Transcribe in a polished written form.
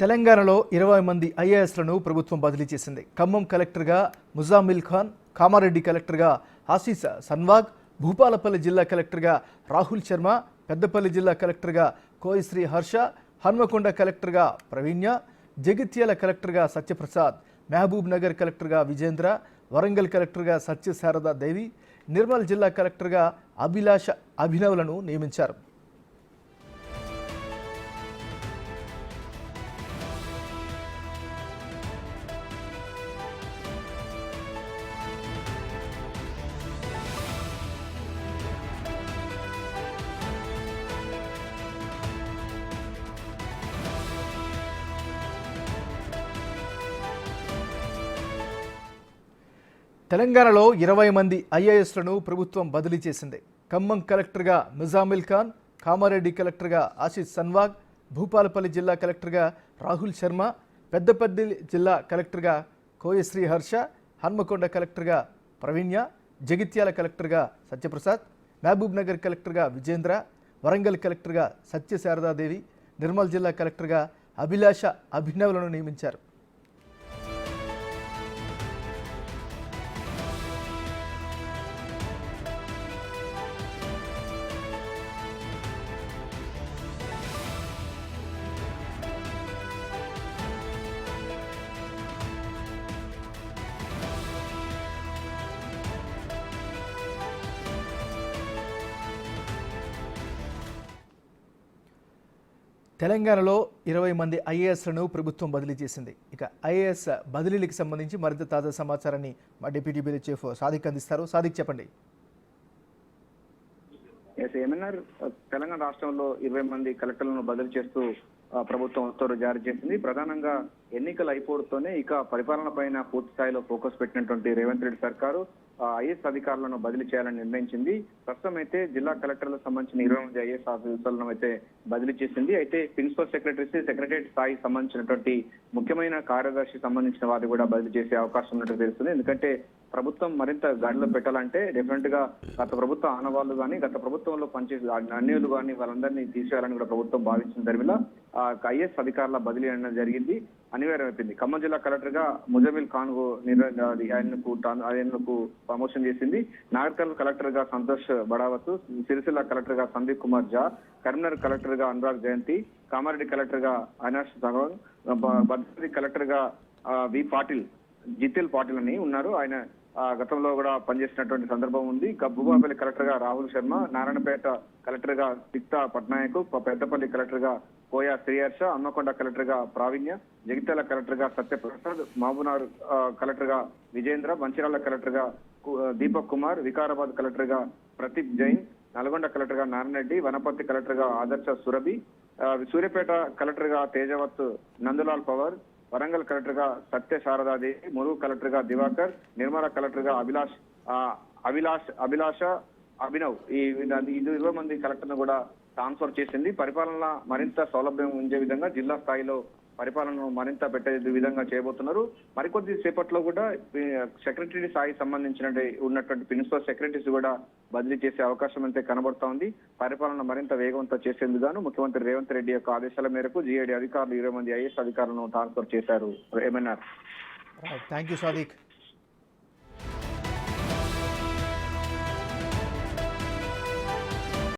తెలంగాణలో 20 మంది ఐఏఎస్లను ప్రభుత్వం బదిలీ చేసింది. ఖమ్మం కలెక్టర్గా ముజామిల్ ఖాన్, కామారెడ్డి కలెక్టర్గా ఆశీస్ సన్వాగ్, భూపాలపల్లి జిల్లా కలెక్టర్గా రాహుల్ శర్మ, పెద్దపల్లి జిల్లా కలెక్టర్గా కోయశ్రీ హర్ష, హన్మకొండ కలెక్టర్గా ప్రవీణ్య, జగిత్యాల కలెక్టర్గా సత్యప్రసాద్, మహబూబ్ నగర్ కలెక్టర్గా విజేంద్ర, వరంగల్ కలెక్టర్గా సత్యశారదా దేవి, నిర్మల్ జిల్లా కలెక్టర్గా అభిలాష అభినవ్లను నియమించారు. తెలంగాణలో 20 మంది ఐఏఎస్లను ప్రభుత్వం బదిలీ చేసింది. ఖమ్మం కలెక్టర్గా ముజామిల్ ఖాన్, కామారెడ్డి కలెక్టర్గా ఆశీస్ సన్వాగ్, భూపాలపల్లి జిల్లా కలెక్టర్గా రాహుల్ శర్మ, పెద్దపల్లి జిల్లా కలెక్టర్గా కోయశ్రీ హర్ష, హన్మకొండ కలెక్టర్గా ప్రవీణ్య, జగిత్యాల కలెక్టర్గా సత్యప్రసాద్, మహబూబ్ నగర్ కలెక్టర్గా విజేంద్ర, వరంగల్ కలెక్టర్గా సత్యశారదాదేవి, నిర్మల్ జిల్లా కలెక్టర్గా అభిలాష అభినవ్లను నియమించారు. తెలంగాణలో 20 మంది ఐఏఎస్లను ప్రభుత్వం బదిలీ చేసింది. ఇక ఐఏఎస్ బదిలీలకు సంబంధించి మరింత తాజా సమాచారాన్ని మా డిప్యూటీ బ్యూరో చీఫ్ సాదిక్ అందిస్తారు. సాదిక్, చెప్పండి. ఏమన్నారు? తెలంగాణ రాష్ట్రంలో 20 మంది కలెక్టర్లను బదిలీ చేస్తూ ప్రభుత్వం ఉత్తర్వులు జారీ చేసింది. ప్రధానంగా ఎన్నికలు అయిపోవడంతోనే ఇక పరిపాలన పైన పూర్తి స్థాయిలో ఫోకస్ పెట్టినటువంటి రేవంత్ రెడ్డి సర్కారు ఐఏఎస్ అధికారులను బదిలీ చేయాలని నిర్ణయించింది. ప్రస్తుతం అయితే జిల్లా కలెక్టర్లకు సంబంధించిన 20 మంది ఐఏఎస్ ఆఫీసర్లను అయితే బదిలీ చేసింది. అయితే ప్రిన్సిపల్ సెక్రటరీస్, సెక్రటరియట్ స్థాయికి సంబంధించినటువంటి ముఖ్యమైన కార్యదర్శి సంబంధించిన వారిని కూడా బదిలీ చేసే అవకాశం ఉన్నట్టు తెలుస్తుంది. ఎందుకంటే ప్రభుత్వం మరింత గాడిలో పెట్టాలంటే డెఫినెట్ గా గత ప్రభుత్వ ఆనవాళ్లు కానీ, గత ప్రభుత్వంలో పనిచేసే అన్యులు కానీ వాళ్ళందరినీ తీసేయాలని కూడా ప్రభుత్వం భావించిన దరిమిలా ఐఏఎస్ అధికారుల బదిలీ అనేది జరిగింది, అనివార్యమైపోయింది. ఖమ్మం జిల్లా కలెక్టర్ గా ముజమిల్ ఖాన్ ఆయనకు ప్రమోషన్ చేసింది. నాగర్కర్నూల్ కలెక్టర్ గా సంతోష్ బడావత్, సిరిసిల్ల కలెక్టర్ గా సందీప్ కుమార్ ఝా, కరీంనగర్ కలెక్టర్ గా అనురాగ్ జయంతి, కామారెడ్డి కలెక్టర్ గా అవినాష్ సగవన్, భద్రాద్రి కలెక్టర్ గా వి పాటిల్, జితేల్ పాటిల్ అని ఉన్నారు. ఆయన గతంలో కూడా పనిచేసినటువంటి సందర్భం ఉంది. భూపాలపల్లి కలెక్టర్ గా రాహుల్ శర్మ, నారాయణపేట కలెక్టర్ గా సిక్తా పట్నాయక్, పెద్దపల్లి కలెక్టర్ గా కోయా శ్రీహర్ష, హన్మకొండ కలెక్టర్ గా ప్రావీణ్య, జగిత్యాల కలెక్టర్ గా సత్యప్రసాద్, మహబూబ్నగర్ కలెక్టర్ గా విజేంద్ర, మంచిర్యాల కలెక్టర్ గా దీపక్ కుమార్, వికారాబాద్ కలెక్టర్ గా ప్రదీప్ జైన్, నల్గొండ కలెక్టర్ గా నారాయణ రెడ్డి, వనపర్తి కలెక్టర్ గా ఆదర్శ సురభి, సూర్యాపేట కలెక్టర్ గా తేజవత్ నందులాల్ పవర్, వరంగల్ కలెక్టర్ గా సత్య శారదాదేవి, ములుగు కలెక్టర్ గా దివాకర్, నిర్మల కలెక్టర్ గా అభిలాష అభినవ్, ఈ 20 మంది కలెక్టర్ను కూడా ట్రాన్స్ఫర్ చేసింది. పరిపాలన మరింత సౌలభ్యం ఉండే విధంగా జిల్లా స్థాయిలో పరిపాలనను మరింత పెట్టే విధంగా చేయబోతున్నారు. మరికొద్ది సేపట్లో కూడా సెక్రటరీ స్థాయికి సంబంధించిన ఉన్నటువంటి ప్రిన్సిపల్ సెక్రటరీస్ కూడా బదిలీ చేసే అవకాశం అయితే కనబడతా ఉంది. పరిపాలన మరింత వేగవంతం చేసేందుకు గాను ముఖ్యమంత్రి రేవంత్ రెడ్డి యొక్క ఆదేశాల మేరకు జీఐడీ అధికారులు 20 మంది ఐఏఎస్ అధికారులను ట్రాన్స్ఫర్ చేశారు. ఏమన్నారు? Thank you Sadiq.